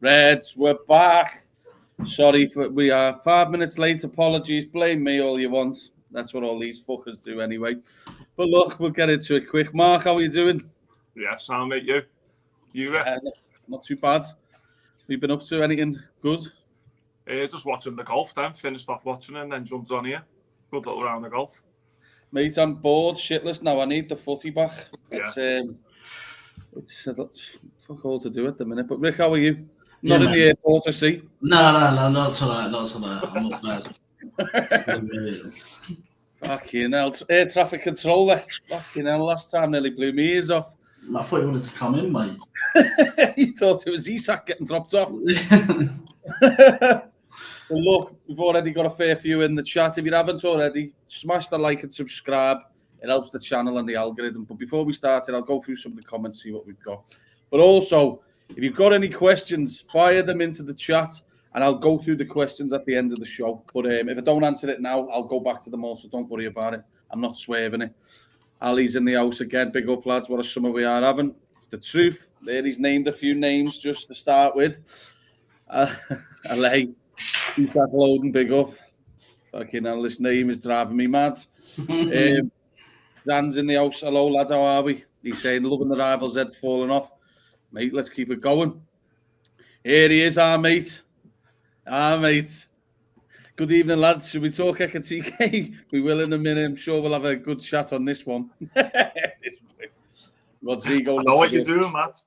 Reds, we're back. Sorry, we are 5 minutes late. Apologies. Blame me all you want. That's what all these fuckers do anyway. But look, we'll get into it quick. Mark, how are you doing? Yeah, Sam, mate, you? Not too bad. You've been up to anything good? Just watching the golf then. Finished off watching it and then jumped on here. Good little round of golf. Mate, I'm bored shitless now. I need the footy back. It's fuck all to do at the minute. But Rick, how are you? Not in the airport, I see. No, not tonight. I'm not bad. Fucking hell. Air traffic controller. Fucking hell, last time nearly blew me ears off. I thought you wanted to come in, mate. You thought it was Isak getting dropped off. Well, look, we've already got a fair few in the chat. If you haven't already, smash the like and subscribe. It helps the channel and the algorithm. But before we start it, I'll go through some of the comments, see what we've got. But also, if you've got any questions, fire them into the chat, and I'll go through the questions at the end of the show. But if I don't answer it now, I'll go back to them all, so don't worry about it. I'm not swerving it. Ali's in the house again. Big up, lads. What a summer we are having. It's the truth. There he's named a few names just to start with. LA. Isak loading, big up. Fucking hell, this name is driving me mad. Dan's in the house. Hello, lads, how are we? He's saying, loving the rivals' heads falling off. Mate, let's keep it going. Here he is, our mate. Good evening, lads. Should we talk Ekitike? We will in a minute. I'm sure we'll have a good chat on this one. Rodrygo. I know what you're doing, Matt.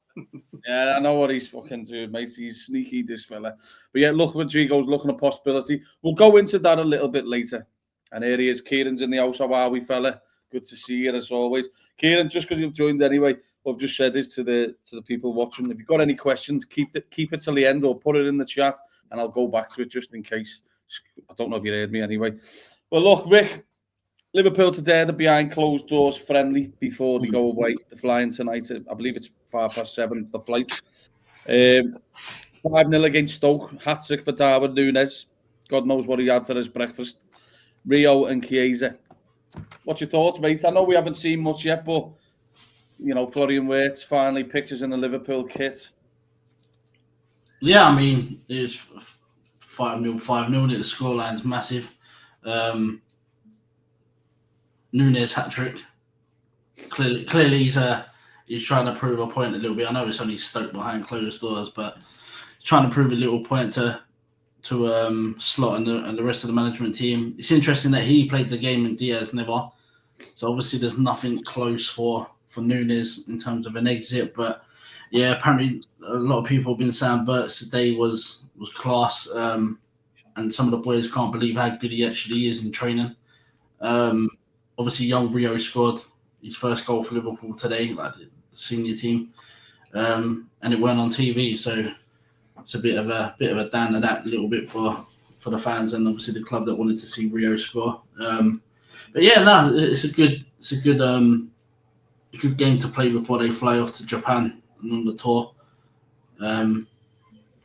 Yeah, I know what he's fucking doing, mate. He's sneaky, this fella. But yeah, look, Rodrygo's looking a possibility. We'll go into that a little bit later. And here he is. Kieran's in the house. How are we, fella? Good to see you, as always. Kieran, just because you've joined anyway, what I've just said is to the people watching, if you've got any questions, keep it till the end or put it in the chat, and I'll go back to it just in case. I don't know if you heard me anyway. Well, look, Rick, Liverpool today, they're behind closed doors friendly before they go away. They're flying tonight. I believe it's 7:05. It's the flight. 5-0 against Stoke. Hat-trick for Darwin Nunez. God knows what he had for his breakfast. Rio and Chiesa. What's your thoughts, mate? I know we haven't seen much yet, but, you know, Florian Wirtz, finally pictures in the Liverpool kit. Yeah, I mean, it's 5-0, the scoreline's massive. Nunez hat-trick. Clearly he's trying to prove a point a little bit. I know it's only Stoke behind closed doors, but he's trying to prove a little point to Slot and the rest of the management team. It's interesting that he played the game and Diaz never. So obviously there's nothing close for Nunez in terms of an exit. But yeah, apparently a lot of people have been saying Verge today was class. And some of the boys can't believe how good he actually is in training. Obviously, young Rio scored his first goal for Liverpool today, like the senior team, and it went on TV. So it's a bit of a down to that little bit for the fans and obviously the club that wanted to see Rio score. But yeah, no, it's a good game to play before they fly off to Japan and on the tour.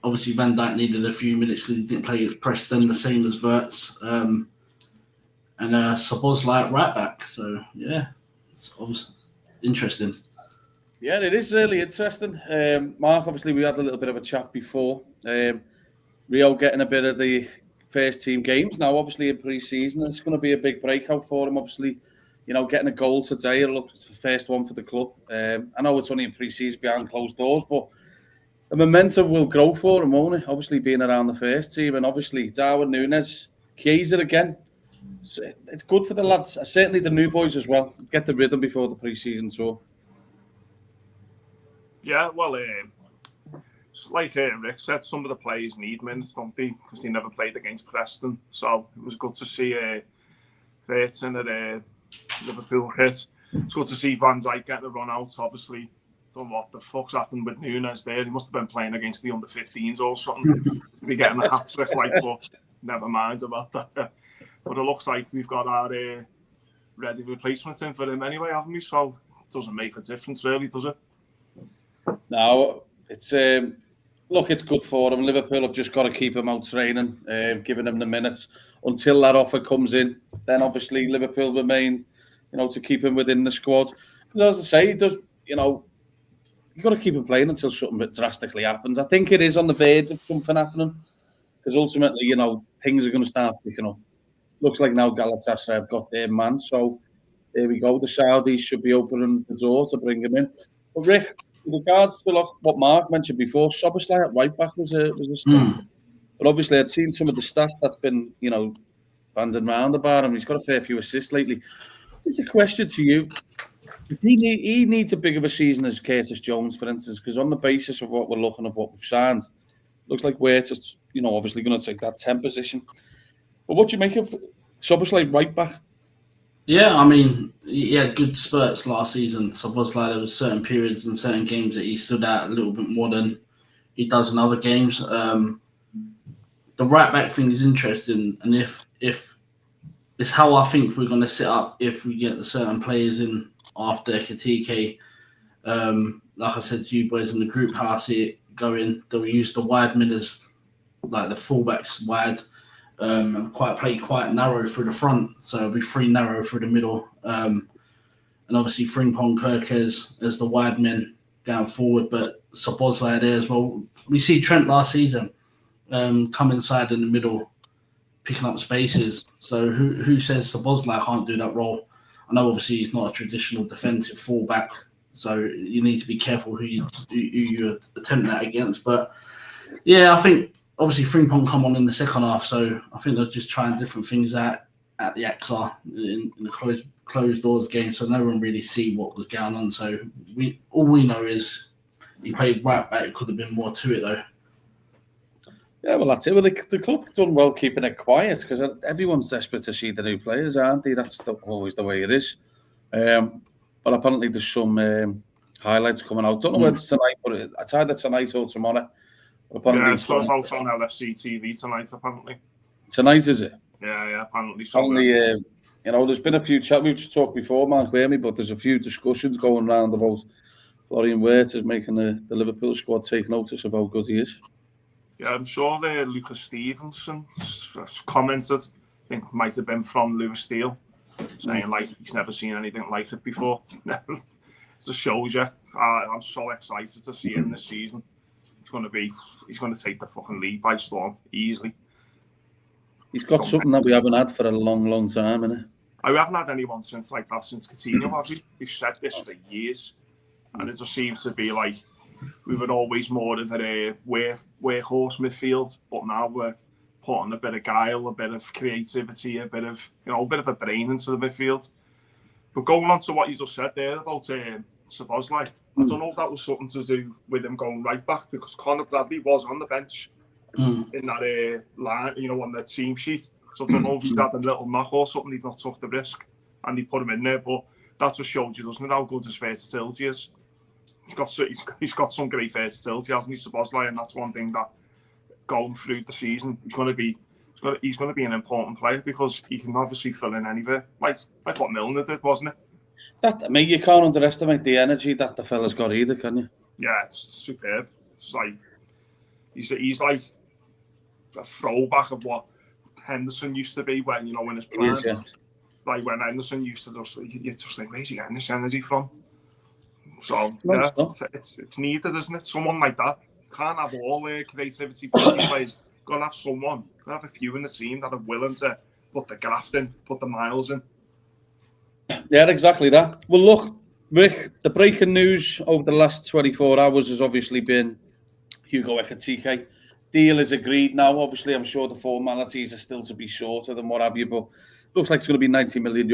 Obviously, Van Dijk needed a few minutes because he didn't play against Preston, the same as Wirtz. And Szoboszlai right back. So, yeah, it's obviously interesting. Yeah, it is really interesting. Mark, obviously, we had a little bit of a chat before. Rio getting a bit of the first team games now, obviously, in pre-season. It's going to be a big breakout for him, obviously. You know, getting a goal today, it looks the first one for the club. I know it's only in pre-season behind closed doors, but the momentum will grow for him, won't it? Obviously, being around the first team, and obviously, Darwin Nunez, Chiesa again. It's good for the lads, certainly the new boys as well. Get the rhythm before the pre-season tour. Yeah, well, it's like Rick said, some of the players need minutes, don't they? Because they never played against Preston. So it was good to see Wirtz in the Liverpool kit. It's good to see Van Dijk getting a run out, obviously. Don't know what the fuck's happened with Nunez there. He must have been playing against the under-15s or something to be getting a hat-trick like, but never mind about that. But it looks like we've got our ready replacements in for him anyway, haven't we? So it doesn't make a difference, really, does it? No, it's look, it's good for him. Liverpool have just got to keep him out training, giving him the minutes until that offer comes in. Then obviously Liverpool remain, you know, to keep him within the squad. Because as I say, he does, you know, you've got to keep him playing until something drastically happens. I think it is on the verge of something happening because ultimately, things are going to start picking up. Looks like now Galatasaray have got their man, so there we go. The Saudis should be opening the door to bring him in. But Rick, with regards to what Mark mentioned before, Szoboszlai at right back was a start. But obviously, I'd seen some of the stats that's been, banded around about him. He's got a fair few assists lately. Here's the question to you. He needs a big of a season as Curtis Jones, for instance, because on the basis of what we're looking at, what we've signed, looks like we're just, obviously going to take that 10 position. But what do you make of Szoboszlai right back? Yeah, I mean, he had good spurts last season. So it was like there was certain periods and certain games that he stood out a little bit more than he does in other games. The right back thing is interesting, and if it's how I think we're going to set up if we get the certain players in after Ekitike. Like I said to you boys in the group, how I see it going, they'll use the wide men as like the fullbacks wide. And play quite narrow through the front, so it'll be three narrow through the middle, and obviously Frimpong Kirk as the wide men going forward, but Szoboszlai there as well. We see Trent last season come inside in the middle, picking up spaces. So who says Szoboszlai can't do that role? I know obviously he's not a traditional defensive fullback, so you need to be careful who you attempt that against. But yeah, I think. Obviously, Frimpong come on in the second half, so I think they're just trying different things out at the AXA in the closed doors game, so no one really see what was going on. So all we know is he played right back. Could have been more to it though. Yeah, well, that's it. Well, the club done well keeping it quiet because everyone's desperate to see the new players, aren't they? That's always the way it is. But apparently there's some highlights coming out. Don't know whether it's tonight, but it's either tonight or tomorrow. Yeah, it's out on LFC TV tonight, apparently. Tonight, is it? Yeah, apparently. Apparently, there's been a few chat. We've just talked before, Mark Wermy, but there's a few discussions going around about Florian Wirtz is making the Liverpool squad take notice of how good he is. Yeah, I'm sure Lucas Stevenson commented, I think it might have been from Lewis Steele, saying like he's never seen anything like it before. It just shows you. I'm so excited to see him this season. He's going to take the fucking league by storm easily. He's got something that we haven't had for a long, long time, innit? We haven't had anyone since Coutinho, have we? We've said this for years, and it just seems to be like we were always more of a workhorse midfield, but now we're putting a bit of guile, a bit of creativity, a bit of a brain into the midfield. But going on to what you just said there about Szoboszlai, I don't know if that was something to do with him going right back because Conor Bradley was on the bench in that line, on the team sheet. So I don't know if he's had a little knock or something, he's not took the risk and he put him in there. But that just showed you, doesn't it, how good his versatility is. He's got some great versatility, hasn't he, Szoboszlai? And that's one thing that going through the season, he's going to be an important player because he can obviously fill in anywhere, like what Milner did, wasn't it? You can't underestimate the energy that the fella's got either, can you? Yeah, it's superb. It's like he's like a throwback of what Henderson used to be when in his prime. Yeah. Like when Henderson used to you're just like, where's he getting this energy from? So yeah, it's needed, isn't it? Someone like that. Can't have all the creativity players. Got to have someone. Got to have a few in the team that are willing to put the graft in, put the miles in. Yeah, exactly that. Well, look, Rick, the breaking news over the last 24 hours has obviously been Hugo Ekitike. Deal is agreed now. Obviously, I'm sure the formalities are still to be shorter than what have you, but looks like it's going to be €90 million.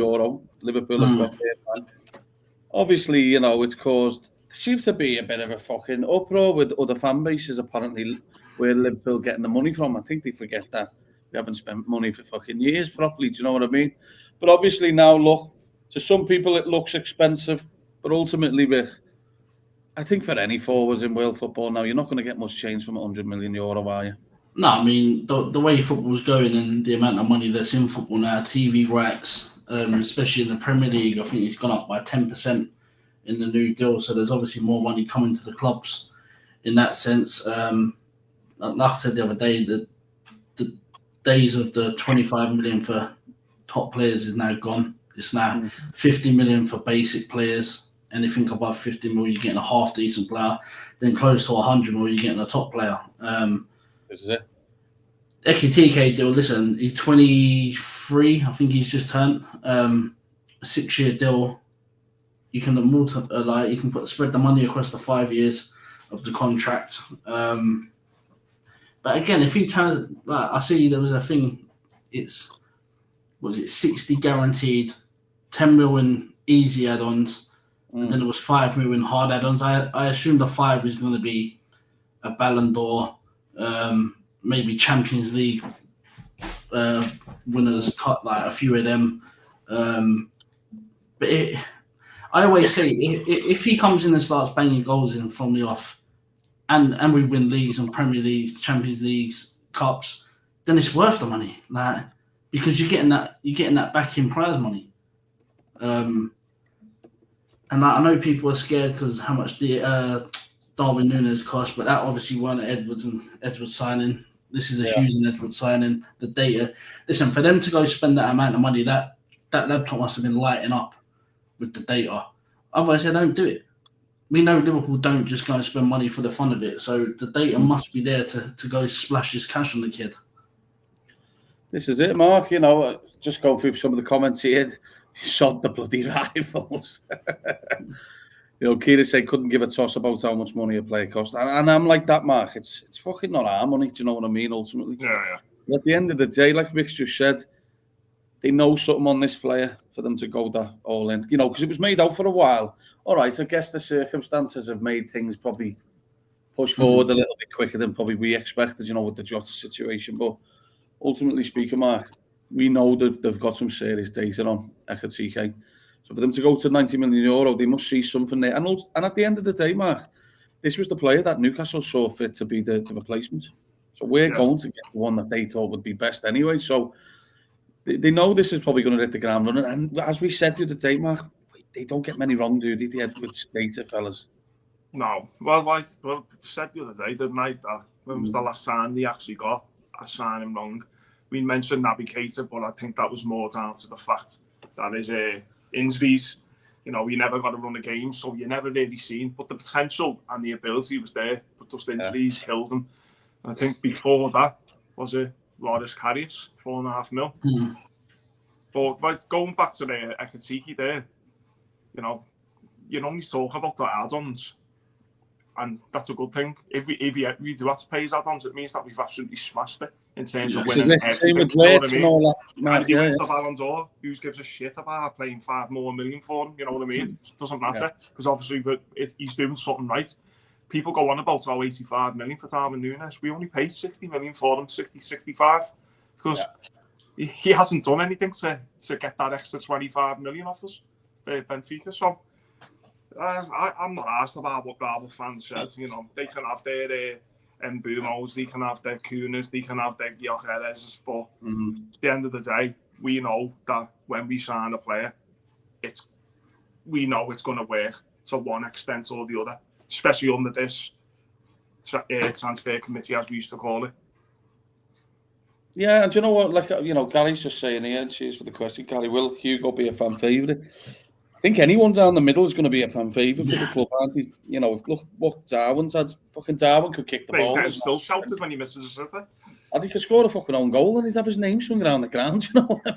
Liverpool have got their man. Obviously, it's seems to be a bit of a fucking uproar with other fan bases, apparently, where Liverpool getting the money from. I think they forget that we haven't spent money for fucking years properly. Do you know what I mean? But obviously now, look, to some people it looks expensive, but ultimately, Rick, I think for any forwards in world football now, you're not going to get much change from €100 million, are you? No, I mean, the way football's going and the amount of money that's in football now, TV rights, especially in the Premier League, I think it's gone up by 10% in the new deal. So there's obviously more money coming to the clubs in that sense. Like I said the other day, the days of the 25 million for top players is now gone. It's now 50 million for basic players anything above 50 mil, you're getting a half decent player. Then close to 100 mil, you're getting a top player. This is it. Ekitike deal, listen, he's 23. I think he's just turned. A 6-year deal. You can you can spread the money across the 5 years of the contract. But again, if he turns, I see there was a thing. It's 60 guaranteed, 10 million easy add-ons, and then it was 5 million hard add-ons. I assume the 5 is going to be a Ballon d'Or, maybe Champions League winners, like a few of them. But I always say, if he comes in and starts banging goals in from the off, and we win leagues and Premier Leagues, Champions Leagues, Cups, then it's worth the money, like, because you're getting that back in prize money. And I know people are scared because how much the Darwin Nunez cost, but that obviously weren't Edwards signing. This is a Hughes and Edwards signing. The data, listen, for them to go spend that amount of money, that laptop must have been lighting up with the data. Otherwise, they don't do it. We know Liverpool don't just go and spend money for the fun of it. So the data must be there to go splash his cash on the kid. This is it, Mark. Just go through some of the comments here. Shot the bloody rivals. Kira said couldn't give a toss about how much money a player costs. And I'm like that, Mark. It's fucking not our money. Do you know what I mean, ultimately? Yeah. At the end of the day, like Rick's just said, they know something on this player for them to go that all in. Because it was made out for a while. All right, I guess the circumstances have made things probably push forward a little bit quicker than probably we expected, with the Jota situation. But ultimately speaking, Mark, we know that they've got some serious data on Ekitike. So for them to go to €90 million, they must see something there. And at the end of the day, Mark, this was the player that Newcastle saw fit to be the replacement. So we're going to get the one that they thought would be best anyway. So they know this is probably going to hit the ground running. And as we said the other day, Mark, they don't get many wrong, do they? The Edwards data, fellas. No. Well, I said the other day, didn't I, that when was the last sign they actually got a signing wrong? We mentioned Naby Keita, but I think that was more down to the fact that his injuries, you never got to run a game, so you never really seen. But the potential and the ability was there, but just injuries killed him. I think before that was Loris Karius, 4.5 mil. But going back to the Ekitike there, you only talk about the add-ons, and that's a good thing. If we do have to pay his add-ons, it means that we've absolutely smashed it in terms of winning everything. You know what I mean? And if he wins the Ballon d'Or, who gives a shit about paying $5 million for him? You know what I mean? It doesn't matter, because obviously he's doing something right. People go on about 85 million for Darwin Nunez. We only paid 60 million for him, 60, 65, because he hasn't done anything to get that extra 25 million off us, Benfica. So I'm not asked about what Bravo fans said. They can have their Mbumos, they can have their Kunas, they can have their Gyökeres, but at the end of the day, we know that when we sign a player, we know it's going to work to one extent or the other, especially under this transfer committee, as we used to call it. Yeah, and do you know what? Gary's just saying here, and cheers for the question, Gary. Will Hugo be a fan favourite? I think anyone down the middle is going to be a fan favourite for the club, aren't they? Look what Darwin's had. Fucking Darwin could kick the ball. He's still shouted when he misses a sitter. And he could score a fucking own goal and he'd have his name swung around the ground, you know what I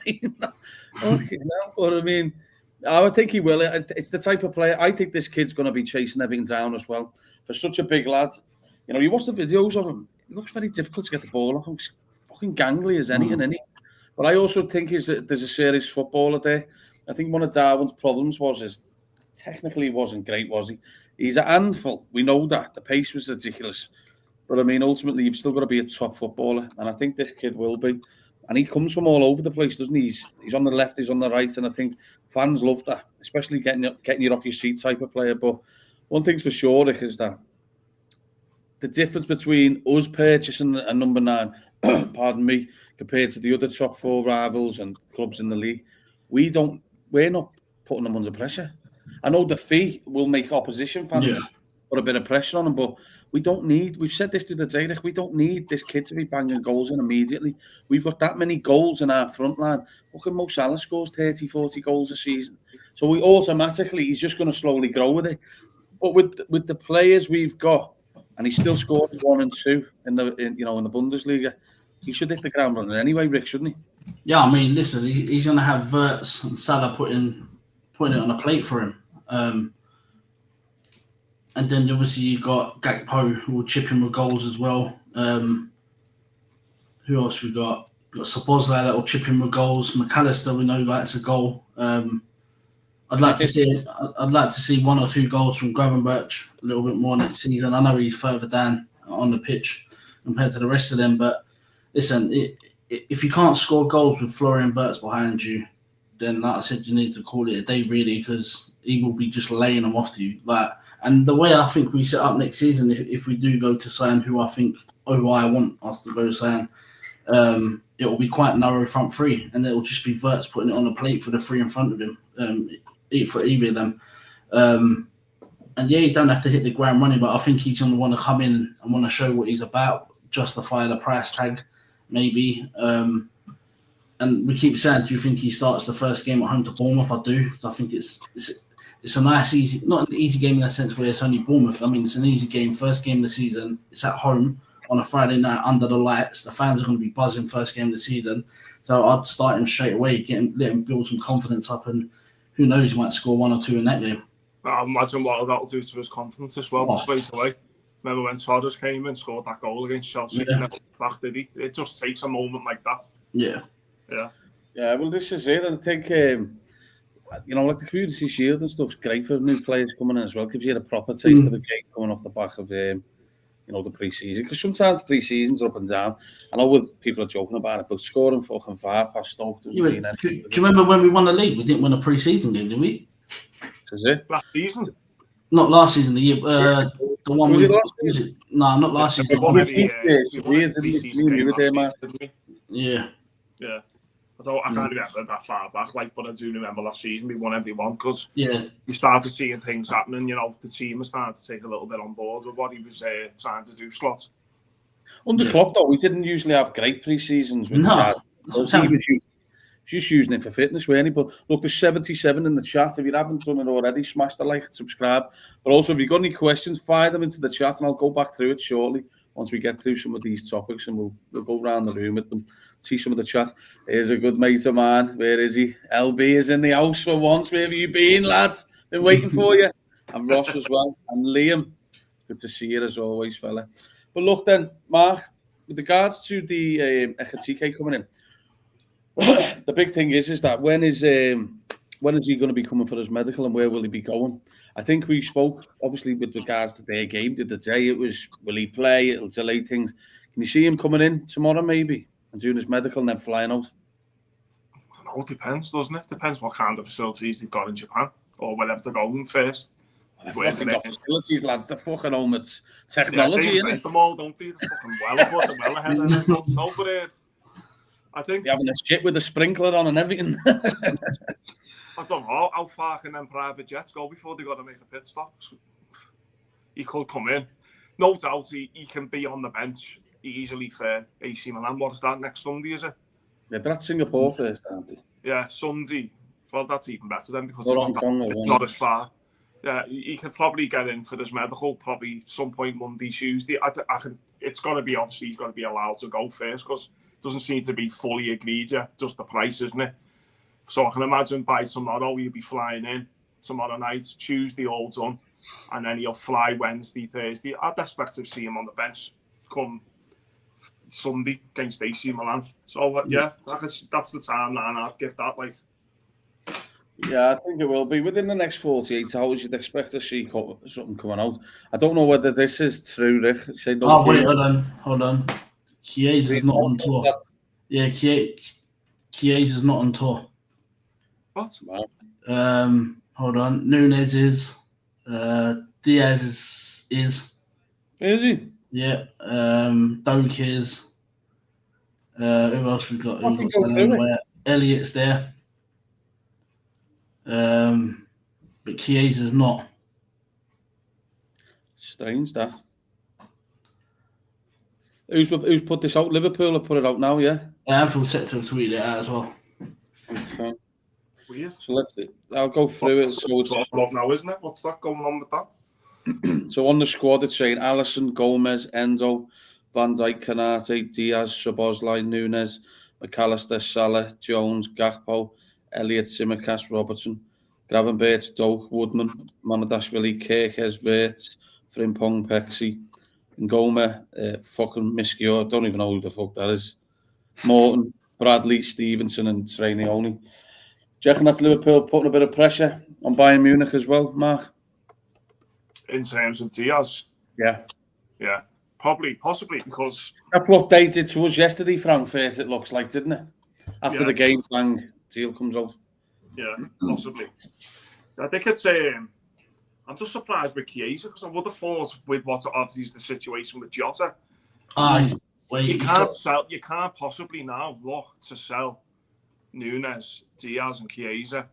mean? I think he will. It's the type of player. I think this kid's going to be chasing everything down as well. For such a big lad, you watch the videos of him. It looks very difficult to get the ball off him. He's fucking gangly as any. But I also think there's a serious footballer there. I think one of Darwin's problems was technically he wasn't great, was he? He's a handful. We know that. The pace was ridiculous. But ultimately, you've still got to be a top footballer. And I think this kid will be. And he comes from all over the place, doesn't he? He's on the left, he's on the right. And I think fans love that, especially getting you off your seat type of player. But one thing's for sure, Rick, is that the difference between us purchasing a number 9, pardon me, compared to the other top 4 rivals and clubs in the league, we're not putting them under pressure. I know the fee will make opposition fans put a bit of pressure on them, but we've said this to the day, we don't need this kid to be banging goals in immediately. We've got that many goals in our front line. Look at Mo Salah scores 30, 40 goals a season. So he's just going to slowly grow with it. But with the players we've got, and he still scored 1 and 2 in the Bundesliga, he should hit the ground running anyway, Rick, shouldn't he? Yeah, I mean, listen, he's going to have Verts and Salah putting it on a plate for him. And then obviously you've got Gakpo, who will chip in with goals as well. Who else we got? We've got Szoboszlai that will chip in with goals. McAllister, we know that's a goal. I'd like to see 1 or 2 goals from Gravenberch a little bit more next season. I know he's further down on the pitch compared to the rest of them, but listen, if you can't score goals with Florian Wirtz behind you, then like I said, you need to call it a day really, because he will be just laying them off to you. And the way I think we set up next season, if we do go to sign who I want us to go sign, it will be quite narrow front three, and it will just be Wirtz putting it on the plate for the 3 in front of him, for either of them. And yeah, he don't have to hit the ground running, but I think he's going to want to come in and want to show what he's about, justify the price tag, maybe. And we keep saying, do you think he starts the first game at home to Bournemouth? I do. I think it's a nice, easy, not an easy game in the sense where it's only Bournemouth. I mean, it's an easy game, first game of the season. It's at home on a Friday night under the lights. The fans are going to be buzzing first game of the season. So I'd start him straight away, let him build some confidence up, and who knows, he might score 1 or 2 in that game. I imagine what that'll do to his confidence as well, straight away. Remember when Torres came in and scored that goal against Chelsea? Yeah. Never back, did he? It just takes a moment like that. Yeah. Yeah, well, this is it. And I think, like the Community Shield and stuff's great for new players coming in as well. Gives you a proper taste of the game coming off the back of, the pre-season. Because sometimes the pre-seasons are up and down. I know people are joking about it, but scoring fucking 5 past Stoke doesn't mean anything. Do you remember when we won the league? We didn't win a pre-season game, did we? Is it? Last season? Not last season, the year. The one was we, it last season? No, not last season. Yeah. Yeah. I can't remember that far back, but I do remember last season we won everyone because we started seeing things happening. The team was starting to take a little bit on board with what he was trying to do, Slot. Under Klopp, though, we didn't usually have great pre-seasons. He was just using it for fitness, really. But look, there's 77 in the chat. If you haven't done it already, smash the like and subscribe. But also, if you've got any questions, fire them into the chat, and I'll go back through it shortly once we get through some of these topics, and we'll go around the room with them, see some of the chat. Here's a good mate of mine. Where is he? LB is in the house for once. Where have you been, lads? Been waiting for you. And Ross as well. And Liam. Good to see you as always, fella. But look then, Mark, with regards to the Ekitike coming in, the big thing is that when is he going to be coming for his medical, and where will he be going? I think we spoke, obviously, with regards to their game the other day. It was, will he play? It'll delay things. Can you see him coming in tomorrow, maybe, and doing his medical and then flying out? I don't know, it depends, doesn't it? Depends what kind of facilities they've got in Japan, or wherever they're going first. They're fucking got facilities, lads. They're fucking home at technology, innit? Them all, don't be fucking well ahead of them. No, but I think... They're having a shit with a sprinkler on and everything. I don't know how far can them private jets go before they got to make a pit stop. He could come in. No doubt he can be on the bench easily for AC Milan. What is that, next Sunday, is it? Yeah, they're at Singapore first, aren't they? Yeah, Sunday. Well, that's even better then, because it's not as far. Yeah, he could probably get in for his medical, probably some point Monday, Tuesday. It's got to be, obviously, he's got to be allowed to go first, because it doesn't seem to be fully agreed yet, just the price, isn't it? So I can imagine by tomorrow he'll be flying in tomorrow night, Tuesday all done, and then he'll fly Wednesday, Thursday. I'd expect to see him on the bench come Sunday against AC Milan. So yeah, that's the timeline I'd give that. Yeah, I think it will be within the next 48 hours. You'd expect to see something coming out. I don't know whether this is true, Rick. Wait, hold on. Chiesa is not on tour. Yeah, Chiesa is not on tour. What? Hold on. Nunez is. Diaz is. Is he? Yeah. Stoke is. Who else we got? Elliott's there. But Chiesa's not. Strange that. Who's put this out? Liverpool have put it out now, yeah? Anfield set to tweet it out as well. Okay. Weird. So let's see. I'll go through it. So it's love now, isn't it? What's that going on with that? so on the squad, it's saying Alisson, Gomez, Endo, Van Dijk, Canate, Diaz, Szoboszlai, Nunez, McAllister, Salah, Jones, Gakpo, Elliott, Tsimikas, Robertson, Gravenberch, Doak, Woodman, Mamardashvili, Kirkes, Verge, Frimpong, Pexi, Ngoma, fucking Miskio. I don't even know who the fuck that is. Morton, Bradley, Stevenson, and Trainioni. Do you reckon that's Liverpool putting a bit of pressure on Bayern Munich as well, Mark? In terms of Diaz? Yeah. Yeah. Possibly, because... That's what they did to us yesterday, Frankfurt, it looks like, didn't it? After the game, bang, deal comes out. Yeah, possibly. I think it's... I'm just surprised with Chiesa, because I would have thought with what obviously is the situation with Jota. You can't possibly now look to sell Nunez, Diaz and Chiesa.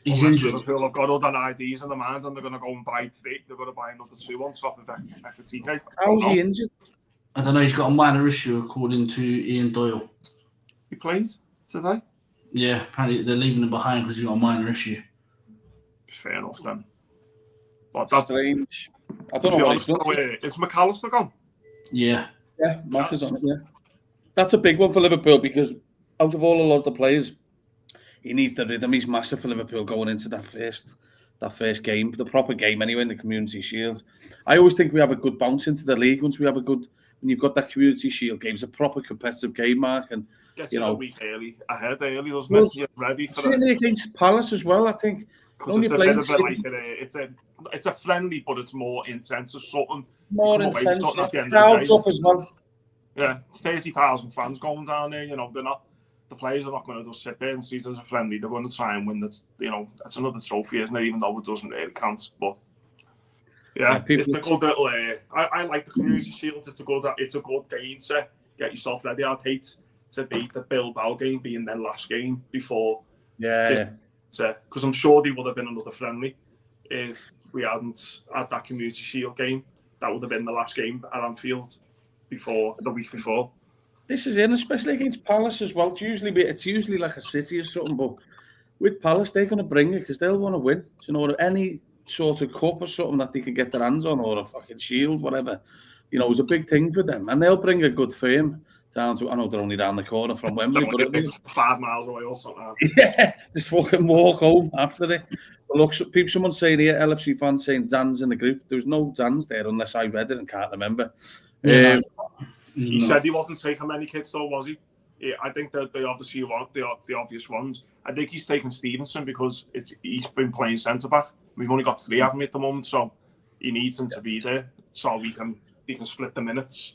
He's injured. Liverpool have got other IDs in the mind and they're going to go and buy 3. They're going to buy another 2 on top of Ekitike. How's he injured? I don't know. He's got a minor issue, according to Ian Doyle. He played today? Yeah, apparently they're leaving him behind because he's got a minor issue. Fair enough then. But that's strange. I don't know what he's done. Is McAllister gone? Yeah. Yeah, Mark is on it, yeah. That's a big one for Liverpool because out of a lot of the players, he needs the rhythm. He's massive for Liverpool going into that first game, the proper game anyway in the Community Shield. I always think we have a good bounce into the league once we have a good. When you've got that Community Shield game, it's a proper competitive game, Mark, and gets you know a week ahead early, doesn't it? You're ready for certainly against Palace as well. I think because it's a bit of it's a friendly, but it's more intense or something. More intense. Crowds up as well. Yeah, 30,000 fans going down there. You know, the players are not going to just sit there and see it as a friendly. They're going to try and win. That's another trophy, isn't it? Even though it doesn't really count, but yeah, it's a good little. I like the Community Shield. It's a good game to get yourself ready. I'd hate to beat the Bilbao game being their last game before. Yeah. Because I'm sure they would have been another friendly if we hadn't had that Community Shield game. That would have been the last game at Anfield the week before. This is in, especially against Palace as well. It's usually like a City or something, but with Palace they're going to bring it because they'll want to win. You know, any sort of cup or something that they can get their hands on, or a fucking shield, whatever. You know, it's a big thing for them, and they'll bring a good firm down to. I know they're only down the corner from Wembley, but it's 5 miles away or something. Yeah, just fucking walk home after it. But look, someone saying here, LFC fans saying Dan's in the group. There was no Dan's there unless I read it and can't remember. He said he wasn't taking many kids, though, was he? Yeah, I think that they obviously want the obvious ones. I think he's taking Stevenson because he's been playing centre back. We've only got 3 of them at the moment, so he needs him to be there so he can split the minutes.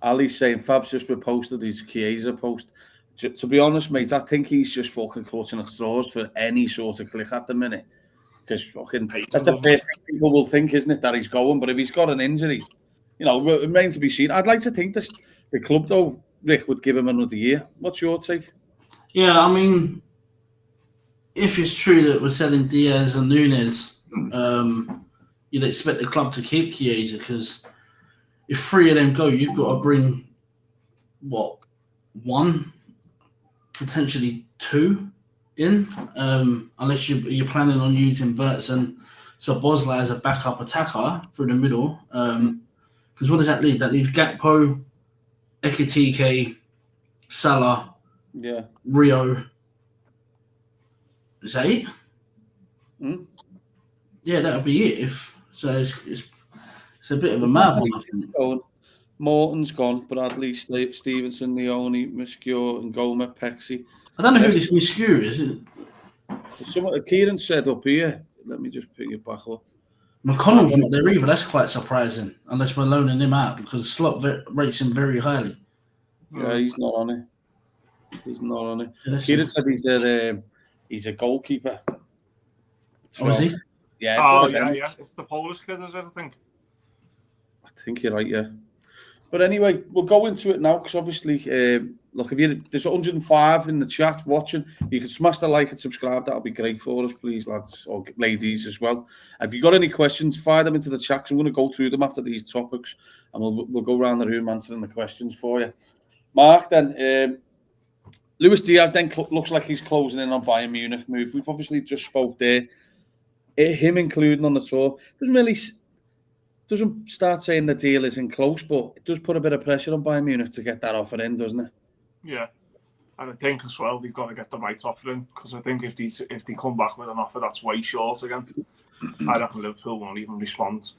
Ali's saying Fab's just reposted his Chiesa post. To be honest, mate, I think he's just fucking clutching at straws for any sort of click at the minute. Because fucking that's the first thing people will think, isn't it, that he's going? But if he's got an injury, you know, it remains to be seen. I'd like to think the club, though, Rick, would give him another year. What's your take? Yeah, I mean, if it's true that we're selling Diaz and Nunez, you'd expect the club to keep Chiesa because if 3 of them go, you've got to bring, 1, potentially 2 in, unless you're planning on using Verge and Szoboszlai as a backup attacker through the middle. Because what does that leave? That leaves Gakpo, Ekitike, Salah, Rio. Is that it? Yeah, that'll be it. It's a bit of a mad one, I think. Morton's gone, Bradley, Stevenson, Leone, Miskio, and Goma, Pexi. I don't know who this Miskio is. Kieran said up here. Let me just pick it back up. McConnell's not there either. That's quite surprising, unless we're loaning him out because Slot rates him very highly. Yeah, he's not on it. Yeah, Kieran said he's a goalkeeper. So, is he? Yeah. It's the Polish kid, is it, I think? I think you're right, yeah. But anyway, we'll go into it now because obviously, look, if there's 105 in the chat watching, you can smash the like and subscribe. That'll be great for us, please, lads or ladies as well. If you've got any questions, fire them into the chat. 'Cause I'm going to go through them after these topics, and we'll go around the room answering the questions for you. Mark, then Luis Diaz then looks like he's closing in on Bayern Munich move. We've obviously just spoke there. Him including on the tour doesn't start saying the deal isn't close, but it does put a bit of pressure on Bayern Munich to get that offer in, doesn't it? Yeah, and I think as well they've got to get the right offer in, because I think if they come back with an offer that's way short again, I reckon Liverpool won't even respond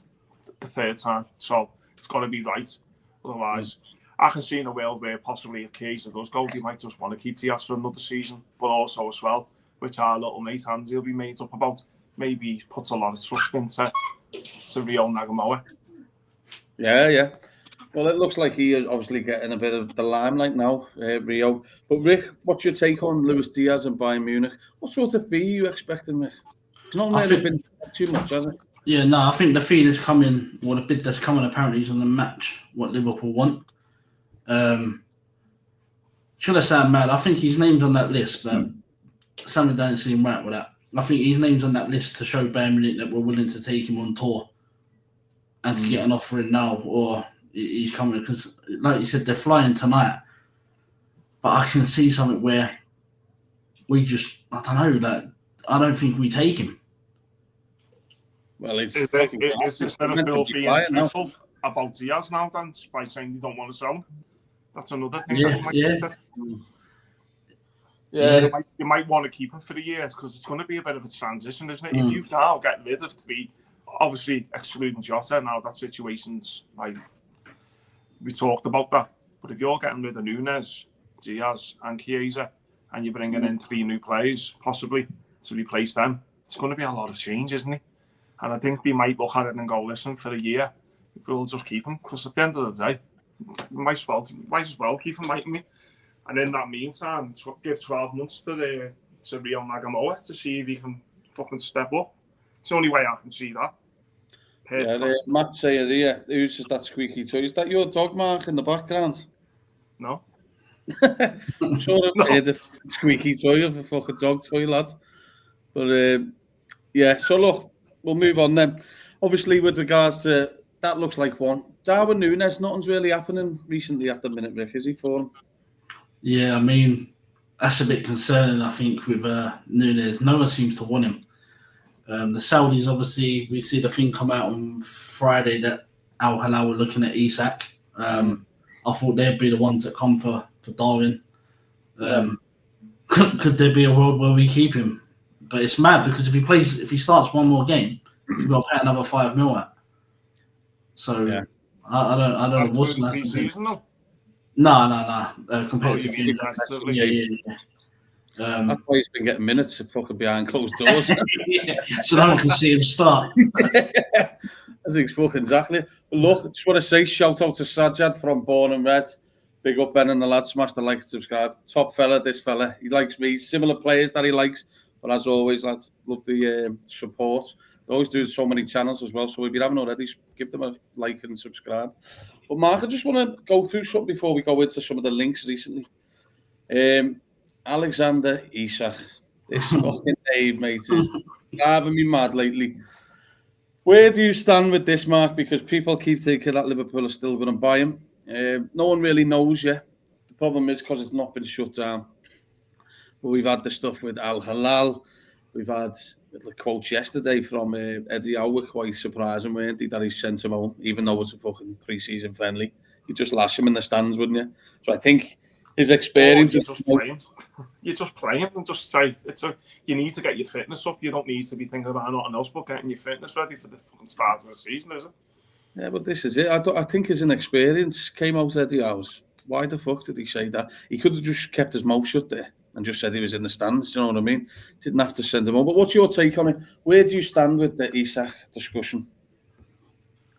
the third time. So it's got to be right. Otherwise, I can see in a world where possibly if Chiesa does go, they might just want to keep Diaz for another season, but also as well, which our little mate Andy will be made up about. Maybe he puts a lot of trust into Rio Nagamoa. Yeah. Well, it looks like he is obviously getting a bit of the limelight now, Rio. But Rick, what's your take on Luis Diaz and Bayern Munich? What sort of fee are you expecting, Rick? It's not really been too much, has it? Yeah, no, I think the fee that's coming, or the bid that's coming, apparently is on the match what Liverpool want. Should I sound mad? I think his name's on that list, but something don't seem right with that. I think his name's on that list to show Bayern Munich that we're willing to take him on tour and to get an offer in now, or he's coming, because, like you said, they're flying tonight. But I can see something where we just, I don't know, like, I don't think we take him. Well, it's is this Liverpool being truthful about Diaz now, then, by saying they don't want to sell him? That's another thing. Yeah. You might want to keep him for the year, because it's going to be a bit of a transition, isn't it? If you now get rid of three, obviously excluding Jota, now that situation's like, we talked about that. But if you're getting rid of Nunez, Diaz, and Chiesa, and you're bringing in 3 new players, possibly, to replace them, it's going to be a lot of change, isn't it? And I think they might look at it and go, listen, for a year, we'll just keep him, because at the end of the day, we might as well keep him, mightn't we? And in that meantime, give 12 months to Rio Nagamoa to see if he can fucking step up. It's the only way I can see that. Yeah, Matt saying here, who's just that squeaky toy? Is that your dog, Mark, in the background? No. I'm sure I've heard the squeaky toy of a fucking dog toy, lad. But yeah, so look, we'll move on then. Obviously, with regards to that, looks like one. Darwin Nunez, nothing's really happening recently at the minute, Rick, is he for him? Yeah, I mean, that's a bit concerning, I think, with Nunez. No one seems to want him. The Saudis, obviously, we see the thing come out on Friday that Al Hilal were looking at Isak. I thought they'd be the ones that come for Darwin. Could there be a world where we keep him? But it's mad, because if he starts one more game, you've got to pay another 5 mil out. So yeah. I don't know what's going to happen. No. Competitive games. Yeah. That's why he's been getting minutes fucking behind closed doors. So no one can see him start. That's exactly. But look, I just want to say shout out to Sajjad from Born and Red. Big up Ben and the lads. Smash the like and subscribe. Top fella, this fella. He likes me. Similar players that he likes. But as always, lads, love the support. They always do so many channels as well. So if you haven't already, give them a like and subscribe. But Mark, I just want to go through something before we go into some of the links recently. Alexander Isak. This fucking name, mate, is driving me mad lately. Where do you stand with this, Mark? Because people keep thinking that Liverpool are still going to buy him. No one really knows yet. The problem is because it's not been shut down. But we've had the stuff with Al Hilal. We've had the quotes yesterday from Eddie Howe, quite surprising, weren't they, that he sent him home, even though it's a fucking pre-season friendly. You just lash him in the stands, wouldn't you? So I think his experience... You just play him and just say, you need to get your fitness up. You don't need to be thinking about nothing else but getting your fitness ready for the fucking start of the season, is it? Yeah, but this is it. I think his inexperience came out Eddie Howe's. Why the fuck did he say that? He could have just kept his mouth shut there and just said he was in the stands, you know what I mean? Didn't have to send him on. But what's your take on it? Where do you stand with the Isak discussion?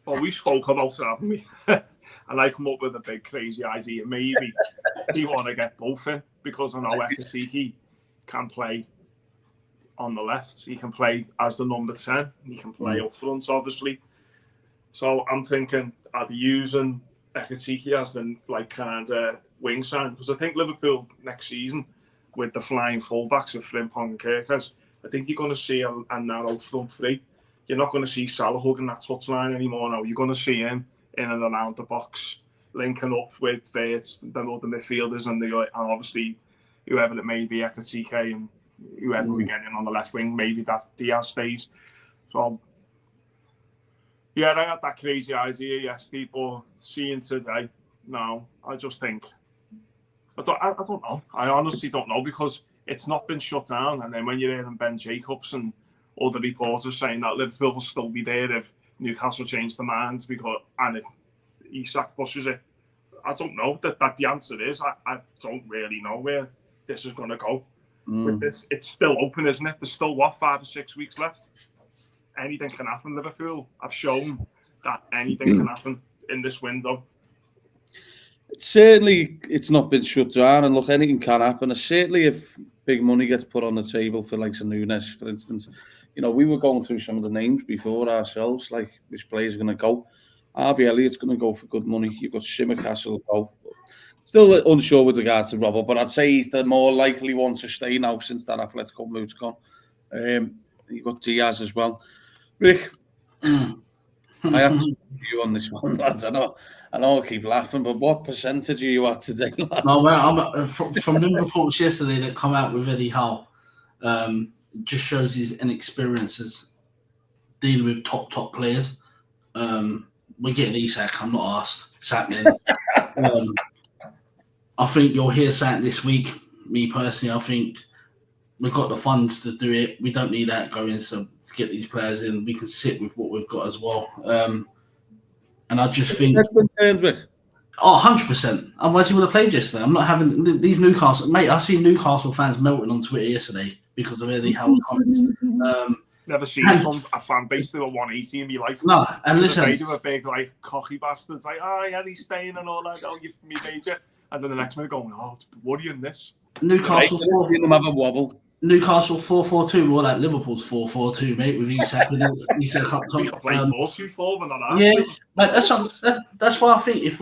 Well, we spoke about it, haven't we? And I come up with a big crazy idea. Maybe they want to get both in, because I know Ekitike can play on the left. He can play as the number 10. He can play up front, obviously. So I'm thinking, are they using Ekitike as the kind of wing sign, because I think Liverpool next season with the flying fullbacks of Frimpong and Kirkers, I think you're going to see a narrow front three. You're not going to see Salah hugging that touchline anymore now. You're going to see him in and around the box, linking up with Verge, the other midfielders, and obviously whoever it may be, Ekitike and whoever we get in on the left wing, maybe that Diaz stays. So, yeah, I had that crazy idea yesterday, but seeing today, no, I just think, I don't know. I honestly don't know, because it's not been shut down. And then when you're hearing Ben Jacobs and other reporters saying that Liverpool will still be there if Newcastle change their minds, and if Isak pushes it, I don't know. That the answer is, I don't really know where this is going to go. With this, it's still open, isn't it? There's still 5 or 6 weeks left. Anything can happen. Liverpool have shown that anything can happen in this window. Certainly, it's not been shut down, and look, anything can happen. Certainly, if big money gets put on the table for like Nunez, for instance, we were going through some of the names before ourselves, like which players are going to go. Harvey Elliott's going to go for good money. You've got Newcastle go. Still unsure with regards to Robert, but I'd say he's the more likely one to stay now since that Atletico move's gone. You've got Diaz as well. Rick, I have to you on this one, lads. I know I keep laughing, but what percentage are you at today, lads? No, well, from the reports yesterday that come out with Eddie Howe, just shows his inexperiences dealing with top players. We're getting Isak. I'm not asked. It's happening. I think you'll hear something this week. Me personally, I think we've got the funds to do it. We don't need that going to get these players in. We can sit with what we've got as well. And I just think... 100%. Otherwise, he would have played yesterday. I'm not having these Newcastle... Mate, I see Newcastle fans melting on Twitter yesterday because of Eddie Howe's comments. Never seen a fan base do a 180 in my life. No, and listen... They do a big, cocky bastards, yeah, he's staying and all that. Oh, me major. And then the next minute going, it's worrying this. Newcastle 4-4-2, Newcastle 4-4-2, more like Liverpool's 4-4-2, mate, with Isak and Isak up top. We could play 4-2-4, but not yeah, that's why I think if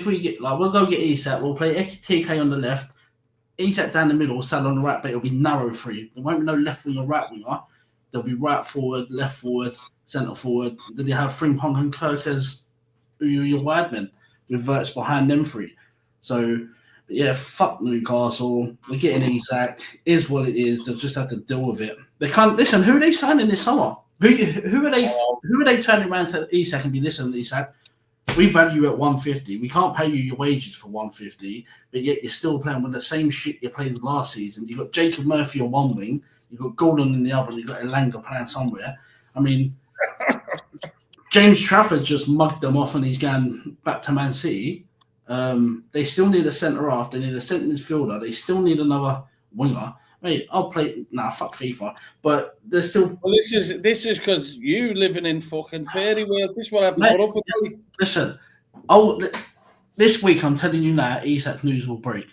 we get we'll go get Isak, we'll play Ekitike on the left, Isak down the middle, Salah on the right, but it'll be narrow free. There won't be no left wing or right winger. There'll be right forward, left forward, centre forward. Then you have Frimpong and Kirk as your wide men with Verge behind them three. So. Yeah, fuck Newcastle. We're getting Isak. Is what it is. They'll just have to deal with it. They can't listen. Who are they signing this summer? Who are they turning around to Isak and be listen, Isak? We value you at 150. We can't pay you your wages for 150, but yet you're still playing with the same shit you played last season. You've got Jacob Murphy on one wing, you've got Gordon in the other, and you've got Elanga playing somewhere. I mean, James Trafford's just mugged them off and he's going back to Man City. They still need a centre half. They need a centre midfielder. They still need another winger. Mate, I'll play. Fuck FIFA. But there's still. Well, this is because you living in fucking fairy world. This is what I have to put up with. Listen, this week I'm telling you now, Isak news will break.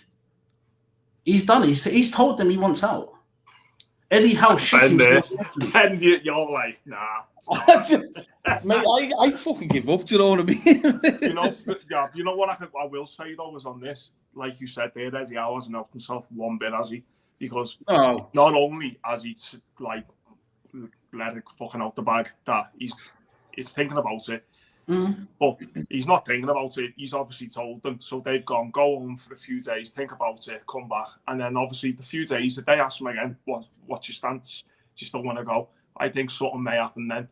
He's done. He's told them he wants out. Eddie Howe shit and you're like, nah. Mate, I fucking give up. Do you know what I mean? You know what I will say though is on this, like you said there, Eddie Howe hasn't helped himself one bit, has he? Because not only has he let it fucking out the bag that he's thinking about it, but he's not thinking about it. He's obviously told them, so they've go home for a few days, think about it, come back, and then obviously the few days that they ask him again, what's your stance? Do you still want to go? I think something may happen then.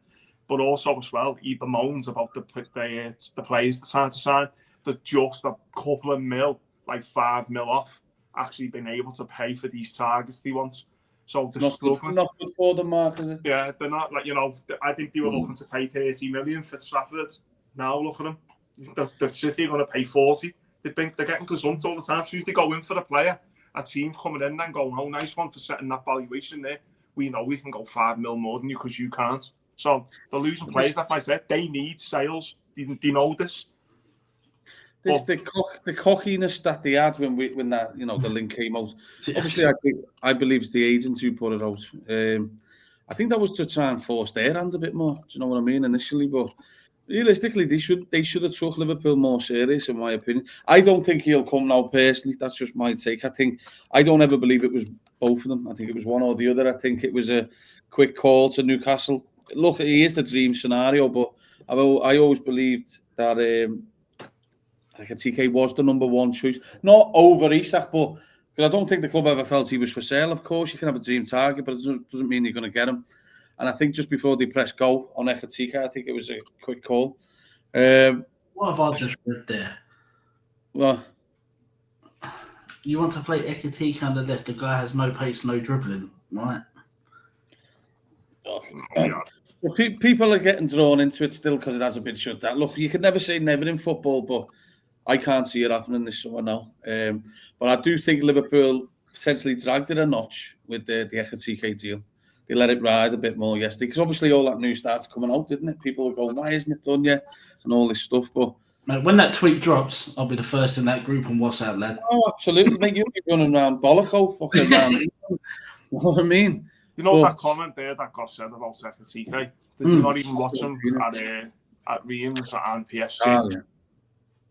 But also as well, he bemoans about the players they're trying to sign. They're just a couple of mil, like 5 mil off, actually been able to pay for these targets they want. So they're struggling. Not good for them, Mark, is it? Yeah, they're not I think they were looking to pay 30 million for Trafford. Now look at them. The City are going to pay 40. They're getting gazumped all the time. So if they go in for a player, a team's coming in and going, oh, nice one for setting that valuation there. We know we can go 5 mil more than you because you can't. So they're losing players left, like that. They need sales. They know this. The cockiness that they had when that the link came out. Obviously, I believe it's the agents who put it out. I think that was to try and force their hands a bit more. Do you know what I mean? Initially, but realistically, they should have took Liverpool more serious, in my opinion. I don't think he'll come now personally. That's just my take. I don't ever believe it was both of them. I think it was one or the other. I think it was a quick call to Newcastle. Look, he is the dream scenario, but I always believed that Ekitike was the number one choice, not over Isak, but because I don't think the club ever felt he was for sale. Of course, you can have a dream target, but it doesn't mean you're going to get him. And I think just before they pressed go on Ekitike, I think it was a quick call. What have I just read there? Well, you want to play Ekitike on the left. The guy has no pace, no dribbling, right? People are getting drawn into it still because it hasn't been shut down. Look, you can never say never in football, but I can't see it happening this summer now. But I do think Liverpool potentially dragged it a notch with the Ekitike deal. They let it ride a bit more yesterday because obviously all that news starts coming out, didn't it? People were going, why isn't it done yet? And all this stuff. But mate, when that tweet drops, I'll be the first in that group on WhatsApp, lad. Oh, absolutely. Mate, you'll be running around bollock fucking around. You know what I mean? You know that comment there that got said about Ekitike? Did you not even watch him at Reims and PSG?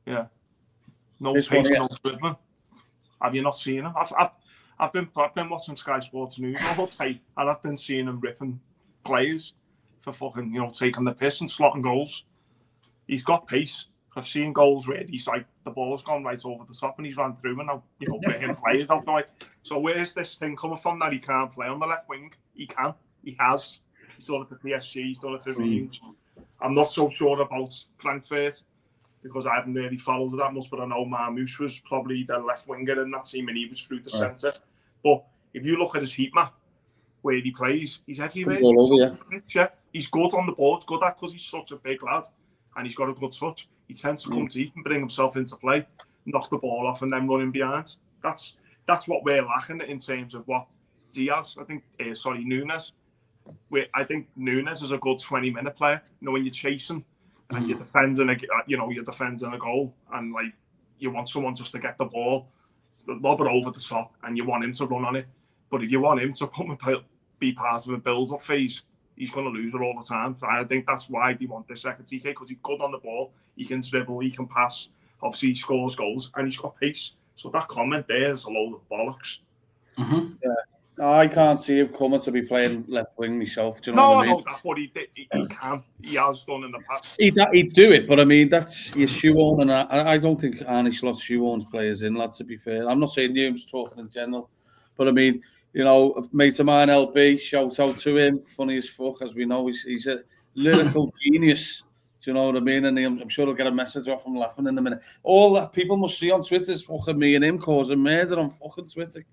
Yeah. No pace, no dribbling. Have you not seen him? I've been watching Sky Sports News all the time, and I've been seeing him ripping players for fucking, taking the piss and slotting goals. He's got pace. I've seen goals where he's like, the ball's gone right over the top and he's ran through and now, hitting players out the way. So where's this thing coming from that he can't play on the left wing? He can. He has. He's done it for PSG. He's done it for Reims. I'm not so sure about Frankfurt because I haven't really followed it that much, but I know Marmouche was probably the left winger in that team and he was through the centre. But if you look at his heat map, where he plays, he's everywhere. He's good on the board, good at because he's such a big lad and he's got a good touch. He tends to come deep and bring himself into play, knock the ball off and then run in behind. That's what we're lacking in terms of what Diaz, Nunez. I think Nunez is a good 20-minute player. When you're chasing and you're defending a goal and like you want someone just to get the ball, lob it over the top and you want him to run on it. But if you want him to come and be part of a build-up phase, he's going to lose it all the time. I think that's why they want this Ekitike, because he's good on the ball, he can dribble, he can pass, obviously he scores goals, and he's got pace. So that comment there is a load of bollocks. Mm-hmm. Yeah, I can't see him coming to be playing left wing myself. Do you know what I mean? No, that's what he can. He has done in the past. He'd do it, but I mean, that's your shoe-on, and I don't think Arne Slot's shoe-ons players in, lad, to be fair. I'm not saying you, I'm just talking in general. But I mean, a mate of mine, LB, shout out to him. Funny as fuck, as we know. He's a lyrical genius. Do you know what I mean? And I'm sure he'll get a message off him laughing in a minute. All that people must see on Twitter is fucking me and him causing murder on fucking Twitter.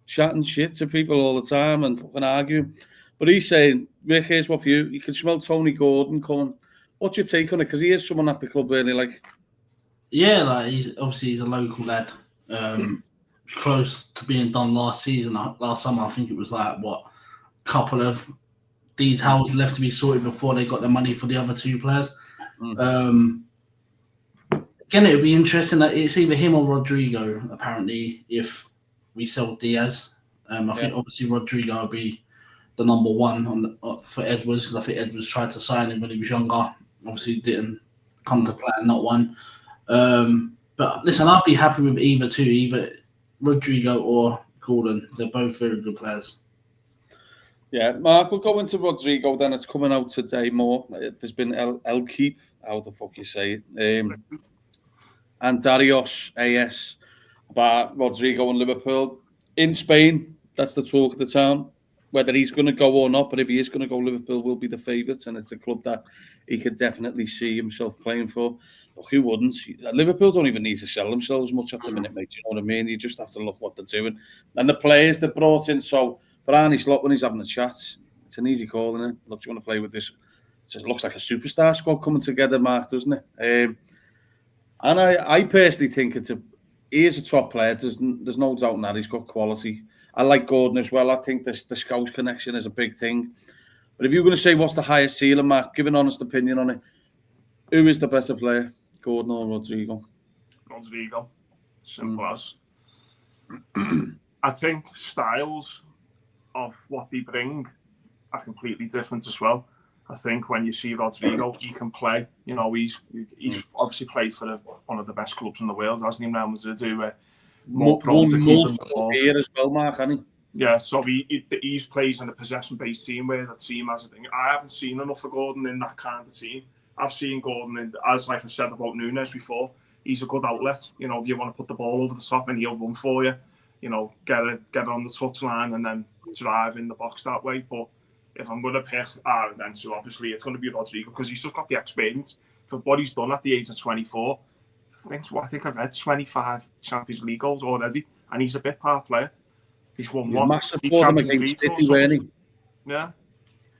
Chatting shit to people all the time and fucking arguing. But he's saying, Rick, here's what for you. You can smell Tony Gordon coming. What's your take on it? Because he is someone at the club really like. Yeah, like he's a local lad. Close to being done last summer. I think it was like couple of details left to be sorted before they got the money for the other two players. Again, it would be interesting that it's either him or Rodrygo. Apparently, if we sell Diaz, I think obviously Rodrygo will be the number one for Edwards, because I think Edwards tried to sign him when he was younger. Obviously, didn't come to plan, not one. But listen, I'd be happy with either Rodrygo or Gordon. They're both very good players. Yeah, Mark, we'll go into Rodrygo then. It's coming out today more. There's been El Keep, how the fuck you say it, and Darius AS about Rodrygo and Liverpool. In Spain, that's the talk of the town. Whether he's going to go or not, but if he is going to go, Liverpool will be the favourites, and it's a club that he could definitely see himself playing for. Look, who wouldn't? Liverpool don't even need to sell themselves much at the minute, mate. You know what I mean? You just have to look what they're doing. And the players they've brought in, so for Arne Slot, when he's having a chat, it's an easy call, isn't it? Look, do you want to play with this? It looks like a superstar squad coming together, Mark, doesn't it? And I personally think he is a top player. There's no doubt in that. He's got quality. I like Gordon as well. I think the Scouse connection is a big thing. But if you're going to say what's the highest ceiling, Mark, give an honest opinion on it. Who is the better player, Gordon or Rodrygo? Rodrygo. Simple as. I think styles of what they bring are completely different as well. I think when you see Rodrygo, he can play. You know, he's obviously played for one of the best clubs in the world, hasn't he? Now to do more prone to keeping the ball here as well, Mark, hasn't he? Yeah, so he plays in a possession-based team where that team has a thing. I haven't seen enough of Gordon in that kind of team. I've seen Gordon as like I said about Nunez before. He's a good outlet. You know, if you want to put the ball over the top and he'll run for you, you know, get it on the touchline and then drive in the box that way. But if I'm going to pick then so obviously it's going to be Rodrygo because he's just got the experience for what he's done at the age of 24. I think I've had 25 Champions League goals already, and he's a bit part player. He's won one. Massive for them against City, weren't he? Yeah.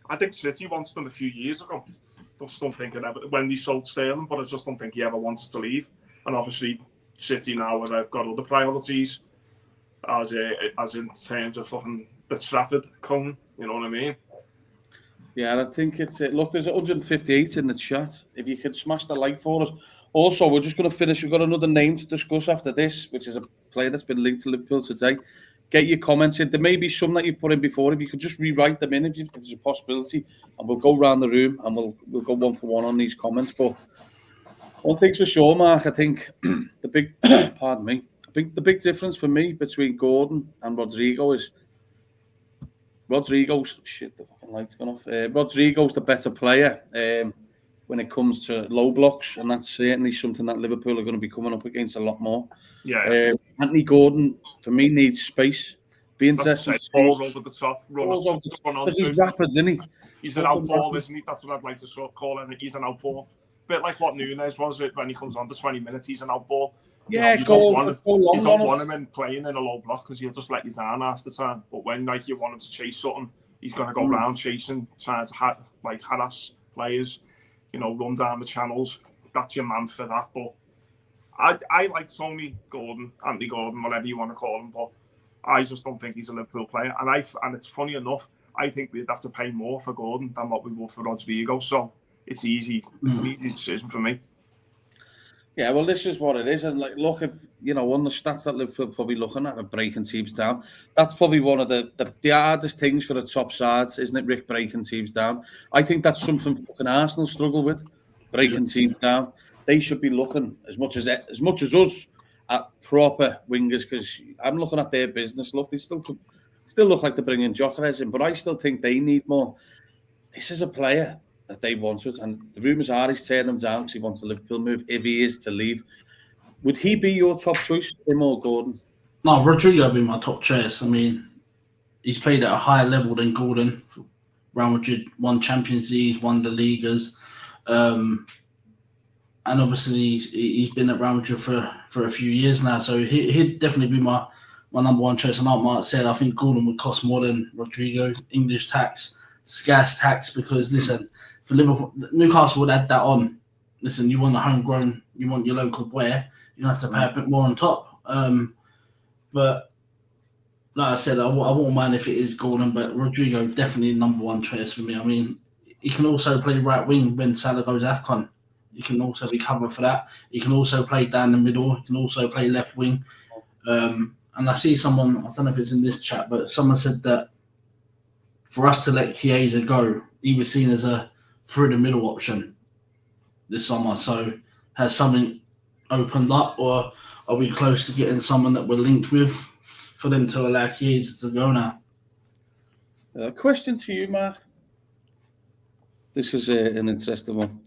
I think City wants them a few years ago. Just don't think when they sold Sterling, but I just don't think he ever wanted to leave. And obviously, City now, where they've got other priorities, as in terms of fucking the Trafford cone, you know what I mean? Yeah, I think it's it. Look, there's 158 in the chat. If you could smash the like for us. Also, we're just going to finish. We've got another name to discuss after this, which is a player that's been linked to Liverpool today. Get your comments in. There may be some that you've put in before. If you could just rewrite them in, if there's a possibility, and we'll go around the room and we'll go one for one on these comments. But one thing's for sure, Mark. I think the big, pardon me. I think the big difference for me between Gordon and Rodrygo is Rodrygo's shit. The fucking light's gone off. Rodrygo's the better player when it comes to low blocks, and that's certainly something that Liverpool are going to be coming up against a lot more. Yeah. Anthony Gordon, for me, needs space. Be interesting. Balls over the top, he's rapid, isn't he? He's an outball, isn't he? That's what I'd like to call him. He's an outball. Bit like what Nunez was when he comes on for 20 minutes. He's an outball. Yeah, you don't want him in playing in a low block because he'll just let you down half the time. But when you want him to chase something, he's going to go round chasing, trying to harass players. You know, run down the channels. That's your man for that. But I like Anthony Gordon, whatever you want to call him. But I just don't think he's a Liverpool player. And it's funny enough, I think we'd have to pay more for Gordon than what we would for Rodrygo. So it's easy. It's an easy decision for me. Yeah, well, this is what it is. And look, if you know, on the stats that Liverpool probably looking at are breaking teams down. That's probably one of the hardest things for the top sides, isn't it, Rick? Breaking teams down. I think that's something fucking Arsenal struggle with, breaking teams down. They should be looking as much as us at proper wingers, because I'm looking at their business. Look, they still look like they're bringing Gyökeres in, but I still think they need more. This is a player that they wanted, and the rumours are he's tearing them down because he wants a Liverpool move if he is to leave. Would he be your top choice, him or Gordon? No, Rodrygo would be my top choice. I mean, he's played at a higher level than Gordon. Real Madrid won Champions League, won the Ligas, and obviously he's been at Real Madrid for a few years now, so he'd definitely be my number one choice. And like Mark said, I think Gordon would cost more than Rodrygo. English tax, gas tax, because listen, for Liverpool, Newcastle would add that on. Listen, you want the homegrown, you want your local player, you have to pay a bit more on top. But like I said, I won't mind if it is Gordon, but Rodrygo definitely number one choice for me. I mean, he can also play right wing when Salah goes AFCON. He can also be covered for that. He can also play down the middle. He can also play left wing. And I see someone, I don't know if it's in this chat, but someone said that for us to let Chiesa go, he was seen as a through the middle option this summer. So has something opened up, or are we close to getting someone that we're linked with for them to allow Chiesa to go now? Question to you, Mark. This is an interesting one.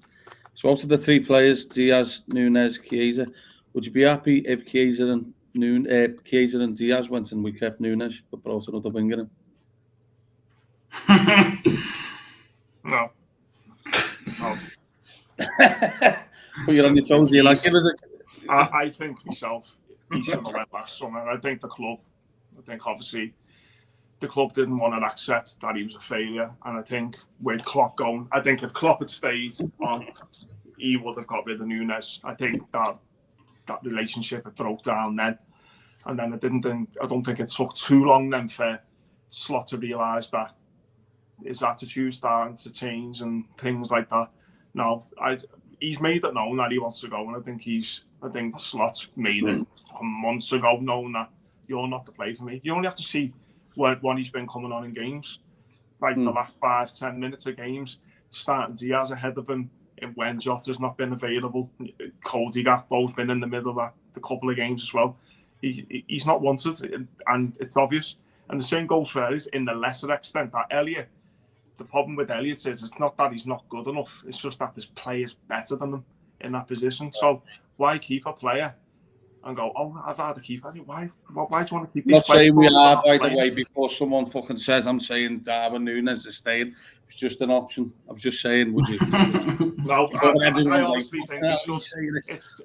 So out of the three players, Diaz, Nunez, Chiesa, would you be happy if Chiesa and Diaz went and we kept Nunez but brought another winger in? No. But you're on your toes. You like, give us a... I think myself, he should have went last summer. I think obviously the club didn't want to accept that he was a failure. And I think with Klopp going, I think if Klopp had stayed on, he would have got rid of Nunez. I think that relationship had broke down then. And then I don't think it took too long then for Slot to realise that his attitude starting to change and things like that. No, he's made it known that he wants to go, and I think Slot made it months ago, knowing that you're not the player for me. You only have to see when he's been coming on in games, like the last 5-10 minutes of games. starting Diaz ahead of him when Jota's not been available. Cody Gakpo's been in the middle of the couple of games as well. He's not wanted, and it's obvious. And the same goes for Elliott in the lesser extent. That Elliott, the problem with Elliott is it's not that he's not good enough. It's just that this player's better than him in that position. So why keep a player and go, oh, I'd rather keep Elliott? Why do you want to keep these players? Not saying we are, by the way, before someone fucking says I'm saying Darwin Nunez is staying. It's just an option. I'm just saying, would you? No, I honestly think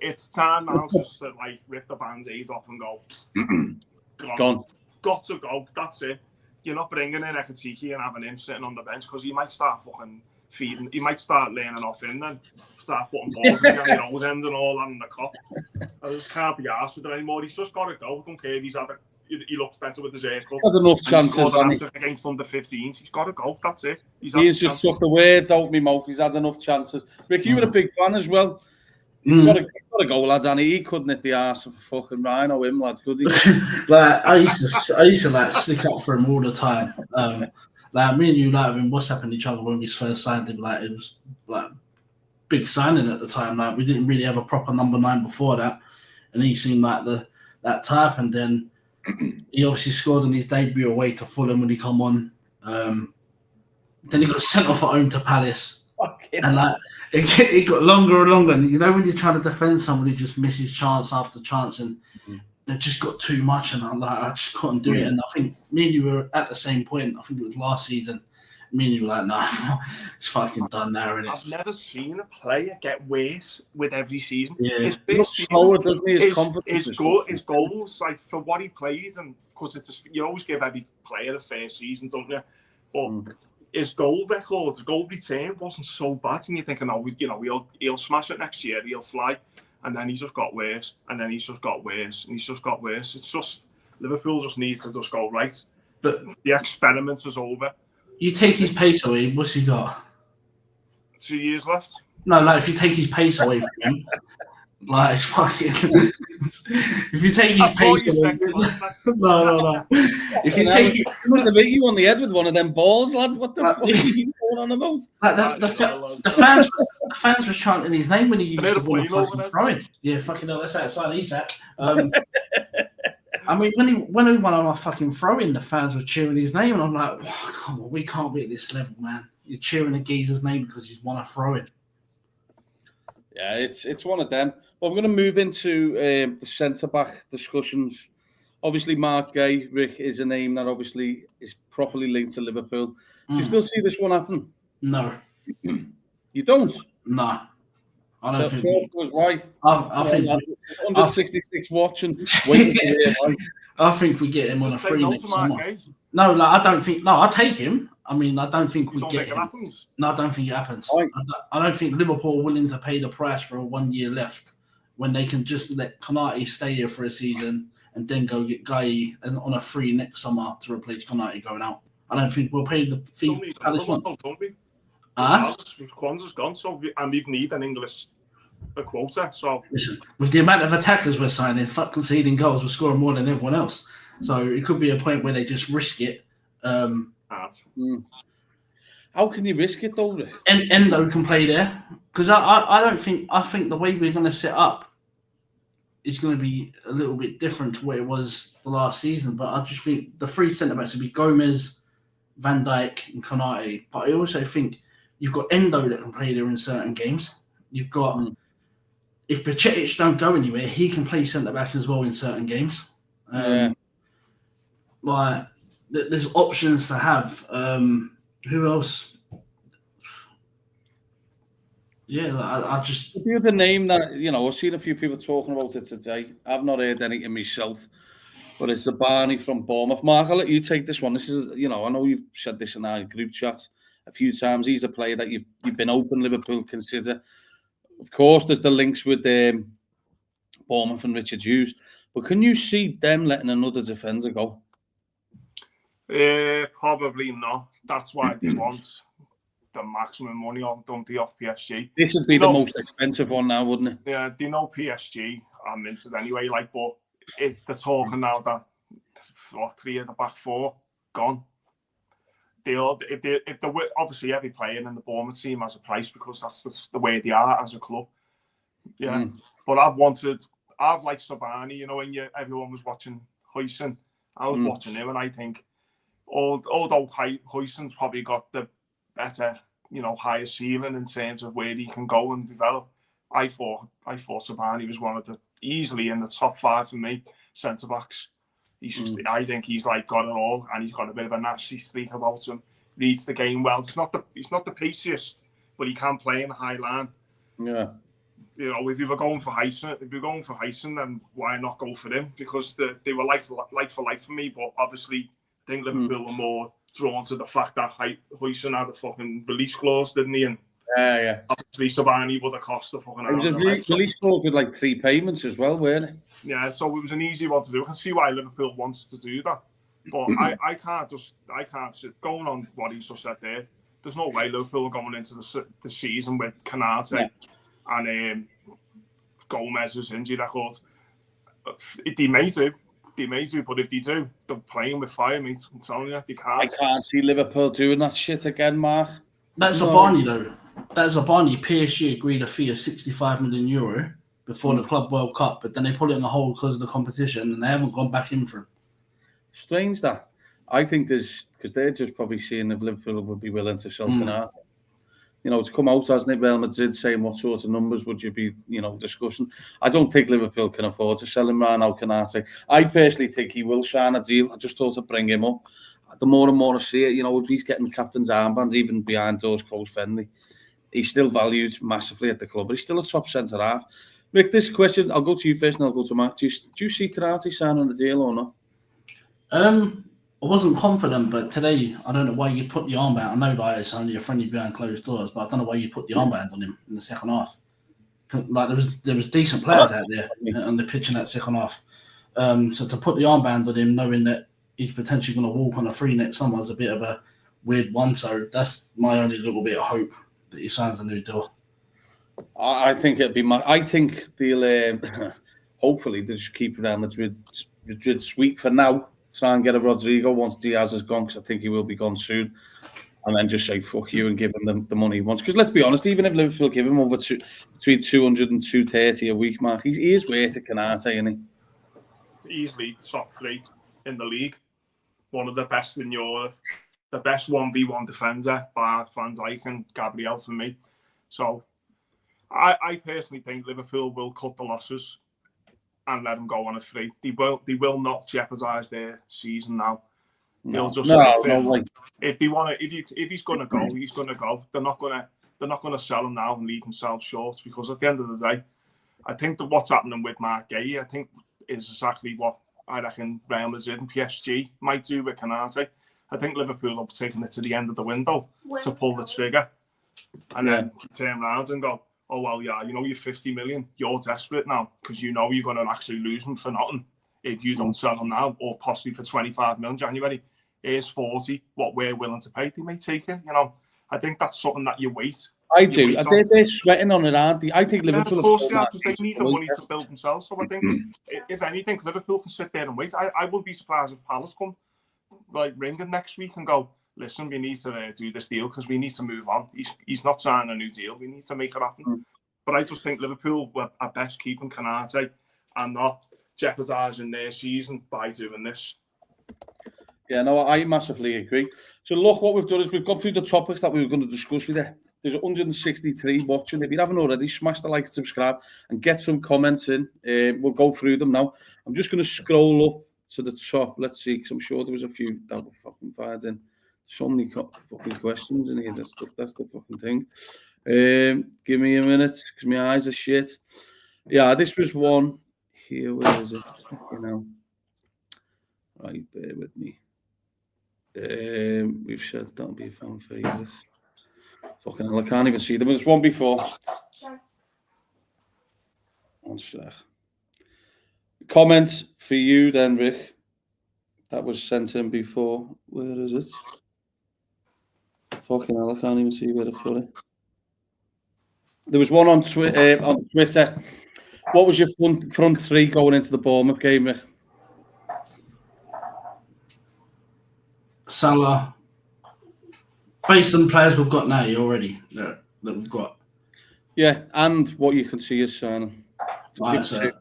it's time now just to like rip the band-aid off and go. Gone. Got to go. That's it. You're not bringing in Ekitike and having him sitting on the bench because he might start fucking feeding. He might start learning off him then. Start putting balls in the nose end and all that in the cup. I just can't be arsed with it anymore. He's just got to go. I don't care if he's had he looks better with his haircut. Had enough chances against under 15s. He's got to go. That's it. He's just took the words out of my mouth. He's had enough chances. Rick, you were a big fan as well. He's got to go, lads, and he couldn't hit the arse of a fucking rhino, him, lads, could he? Like I used to like stick up for him all the time. Like me and you like been WhatsApping each other when we first signed him. Like it was like big signing at the time. Like we didn't really have a proper number 9 before that, and he seemed like that type. And then he obviously scored on his debut away to Fulham when he come on. Then he got sent off at home to Palace. And like it got longer and longer. And you know when you're trying to defend somebody, just misses chance after chance, and it just got too much. And I just couldn't do it. And I think me and you were at the same point. I think it was last season. Me and you were like, nah, it's fucking done now. Innit? I've never seen a player get worse with every season. Yeah, his goals, like for what he plays, and because you always give every player a fair season, don't you? But his goal record, his goal return wasn't so bad, and you're thinking, oh, he'll smash it next year, he'll fly, and then he's just got worse, and then he's just got worse, and he's just got worse. It's just Liverpool just needs to just go right. But the experiment is over. You take his pace away, what's he got? 2 years left. No, like if you take his pace away from him, like fucking. If you take his pace away, no. If you take, he must have hit you on the head with one of them balls, lads. What the fuck are you going on about? Like the fans were chanting his name when he used to ball fucking throwing. Yeah, fucking hell, that's outside Isak. I mean, when he won on a fucking throw-in, the fans were cheering his name, and I'm like, oh, come on, we can't be at this level, man. You're cheering a geezer's name because he's won a throw-in. Yeah, it's one of them. Well, we're going to move into the centre-back discussions. Obviously, Mark Gay, Rick, is a name that obviously is properly linked to Liverpool. Do you still see this one happen? No. You don't? No. I don't think. Why? I think 166 watching. Waiting to hear why. I think we get him on a free next summer. No, like I don't think. No, I take him. I mean, I don't think we get him. No, I don't think it happens. I don't think Liverpool are willing to pay the price for a 1 year left when they can just let Konate stay here for a season and then go get Guy on a free next summer to replace Konate going out. I don't think we'll pay the fee. Kwanzaa's gone, so and we need an English quota. So listen, with the amount of attackers we're signing, fuck conceding goals, we're scoring more than everyone else. So it could be a point where they just risk it. How can you risk it though? And Endo can play there because I think the way we're going to set up is going to be a little bit different to what it was the last season. But I just think the 3 centre backs would be Gomez, Van Dijk, and Konate. But I also think you've got Endo that can play there in certain games. You've got if Pacetic don't go anywhere, he can play centre back as well in certain games. Like there's options to have. Who else? Yeah, I just. The other name that I've seen a few people talking about it today. I've not heard anything myself, but it's the Barney from Bournemouth. Mark, I'll let you take this one. This is, I know you've said this in our group chat a few times. He's a player that you've been open Liverpool consider. Of course, there's the links with Bournemouth and Richard Hughes, but can you see them letting another defender go? Probably not. That's why they want the maximum money off PSG. This would be the most expensive one now, wouldn't it? Yeah, they know PSG are minted anyway. But if they're talking now that 3 of the back 4 gone, if they were, obviously every player in the Bournemouth team has a price because that's the way they are as a club. Yeah, but I've liked Sabani. You know, when everyone was watching Huijsen, I was watching him, and I think although Huijsen's probably got the better, higher ceiling in terms of where he can go and develop, I thought Sabani was one of the easily in the top 5 for me centre backs. I think he's like got it all, and he's got a bit of a nasty streak about him. Reads the game well. He's not the paciest, but he can play in the high line. Yeah. If you were going for Huijsen, then why not go for him? Because they were like for like for me, but obviously I think Liverpool were more drawn to the fact that Huijsen had a fucking release clause, didn't he? And yeah. Obviously Sabani would have cost a fucking. It was a release clause with like 3 payments as well, weren't it? Yeah, so it was an easy one to do. I can see why Liverpool wanted to do that, but I can't sit going on what he's just said there. There's no way Liverpool are going into the season with Canate and Gomez's injury record. They may do, but if they do, they're playing with fire, mate. I'm telling you, they can't. I can't see Liverpool doing that shit again, Mark. That's Zabani though. That's Zabani. PSG agreed a fee of €65 million before the Club World Cup, but then they put it on the hold because of the competition, and they haven't gone back in for him. Strange that. I think because they're just probably seeing if Liverpool would be willing to sell Canate. It's come out, hasn't it, Real Madrid saying what sort of numbers would you be, discussing. I don't think Liverpool can afford to sell him right now, Canate. I personally think he will sign a deal. I just thought to bring him up. The more and more I see it, if he's getting captain's armband, even behind doors closed friendly, he's still valued massively at the club, but he's still a top centre-half. Rick, this question, I'll go to you first and I'll go to Mark. Do you see Canate signing the deal or not? I wasn't confident, but today, I don't know why you put the armband. I know that it's only a friendly behind closed doors, but I don't know why you put the armband on him in the second half. Like there was decent players out there on the pitch in that second half. So to put the armband on him, knowing that he's potentially going to walk on a free next summer, is a bit of a weird one. So that's my only little bit of hope that he signs a new deal. I think it'd be I think they'll hopefully they'll just keep Real Madrid sweet for now. Try and get a Rodrygo once Diaz is gone, because I think he will be gone soon. And then just say fuck you and give him the money he wants. Because let's be honest, even if Liverpool give him over between 200 and 230 a week, Mark, he is worth it, Canate, isn't he? Easily top 3 in the league. One of the best in Europe. The best 1v1 defender by Van Dijk and Gabriel for me. So I personally think Liverpool will cut the losses and let him go on a free. They will not jeopardise their season now. They'll just if they want to, if he's going to go, he's going to go. They're not going to sell him now and leave themselves short, because at the end of the day, I think that what's happening with Mark Gay, I think, is exactly what I reckon Real Madrid and PSG might do with Canate. I think Liverpool will be taking it to the end of the window to pull the trigger, and then turn around and go, oh, well, yeah, you're 50 million. You're desperate now because you're going to actually lose them for nothing if you don't sell them now, or possibly for 25 million January. Here's 40, what we're willing to pay. They may take it, I think that's something that you wait. I do. They're sweating on it, aren't they? I think Liverpool... of course, because they need the money to build themselves. So I think, if anything, Liverpool can sit there and wait. I wouldn't be surprised if Palace come ringing next week and go, listen, we need to do this deal because we need to move on. He's not signing a new deal. We need to make it happen. But I just think Liverpool are best keeping Canate and not jeopardising their season by doing this. Yeah, no, I massively agree. So look, what we've done is we've gone through the topics that we were going to discuss with you. There's 163 watching. If you haven't already, smash the like and subscribe and get some comments in. We'll go through them now. I'm just going to scroll up to the top. Let's see, because I'm sure there was a few that were fucking fired in. So many fucking questions in here. That's the fucking thing. Give me a minute, because my eyes are shit. Yeah, this was one here. Where is it? Right, bear with me. We've said that'll be a fan favourite. Fucking hell, I can't even see them. There's one before. One sec. Comment for you then, Rick. That was sent in before. Where is it? Fucking hell, I can't even see where to put it. There was one on Twitter. What was your front three going into the Bournemouth game, Rick? Salah, based on the players we've got now, already that we've got. Yeah, and what you can see is signing. Right, so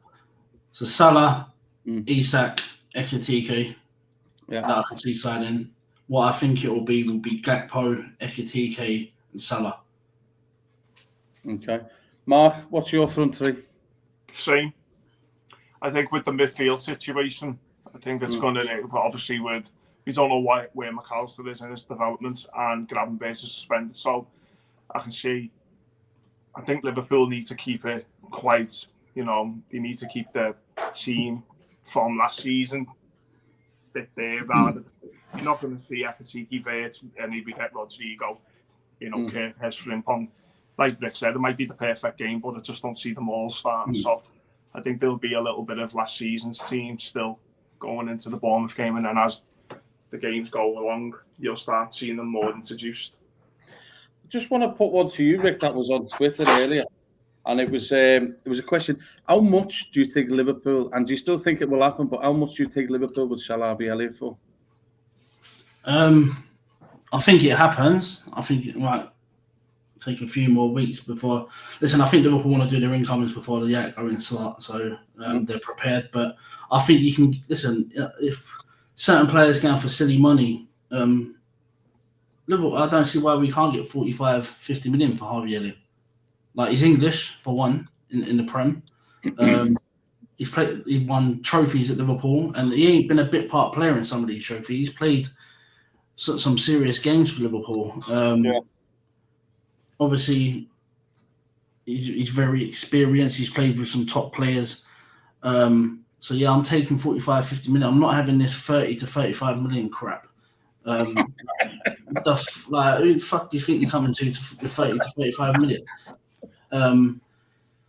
Salah, Isak, Ekitike. Yeah, that I can see signing. What I think it will be Gakpo, Ekitike, and Salah. Okay. Mark, what's your front three? Same. I think with the midfield situation, I think it's going to, obviously, we don't know where McAllister is in his development, and Gravenberch is suspended. So I think Liverpool need to keep it quite, they need to keep the team from last season bit there. Rather, you're not going to see Ekitike, Verge, and if we get Rodrygo, Kirkes, Frimpong. Like Rick said, it might be the perfect game, but I just don't see them all starting. So I think there'll be a little bit of last season's team still going into the Bournemouth game, and then as the games go along, you'll start seeing them more introduced. I just want to put one to you, Rick, that was on Twitter earlier, and it was a question: how much do you think Liverpool, and do you still think it will happen? But how much do you think Liverpool would sell Harvey Elliott for? I think it happens. I think it might take a few more weeks before. Listen, I think Liverpool want to do their incomings before the outgoing start, so they're prepared. But I think you can listen. If certain players going for silly money, Liverpool, I don't see why we can't get 45, 50 million for Harvey Elliott. Like, he's English for one in the Prem. He won trophies at Liverpool, and he ain't been a bit part player in some of these trophies. He's played some serious games for Liverpool. Obviously, he's very experienced. He's played with some top players. So yeah, I'm taking 45, 50 million. I'm not having this 30 to 35 million crap. Who the fuck do you think you're coming to 30 to 35 million?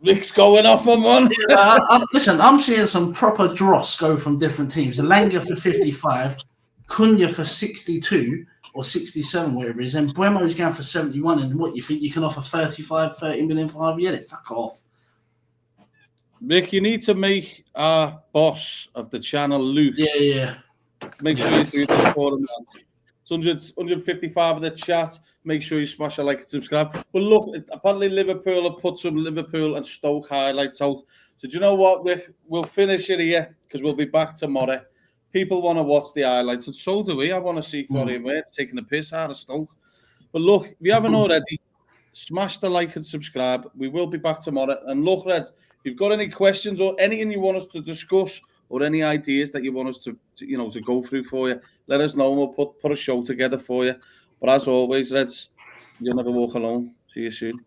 Rick's going off on one. Listen, I'm seeing some proper dross go from different teams. Elanga for 55, Cunha for 62 or 67, whatever it is, and Buemo's going for 71. And what, you think you can offer 35, 30 million for Harvey Elliott? Fuck off. Rick, you need to make our boss of the channel, Luke. Yeah. Make sure you do this for him. It's 155 in the chat. Make sure you smash a like and subscribe. But look, apparently Liverpool have put some Liverpool and Stoke highlights out. So do you know what, Rick? We'll finish it here because we'll be back tomorrow. People want to watch the highlights, and so do we. I want to see Florian Wirtz taking the piss out of Stoke. But look, if you haven't already, smash the like and subscribe. We will be back tomorrow. And look, Red, if you've got any questions or anything you want us to discuss or any ideas that you want us to go through for you, let us know and we'll put a show together for you. But as always, Reds, you'll never walk alone. See you soon.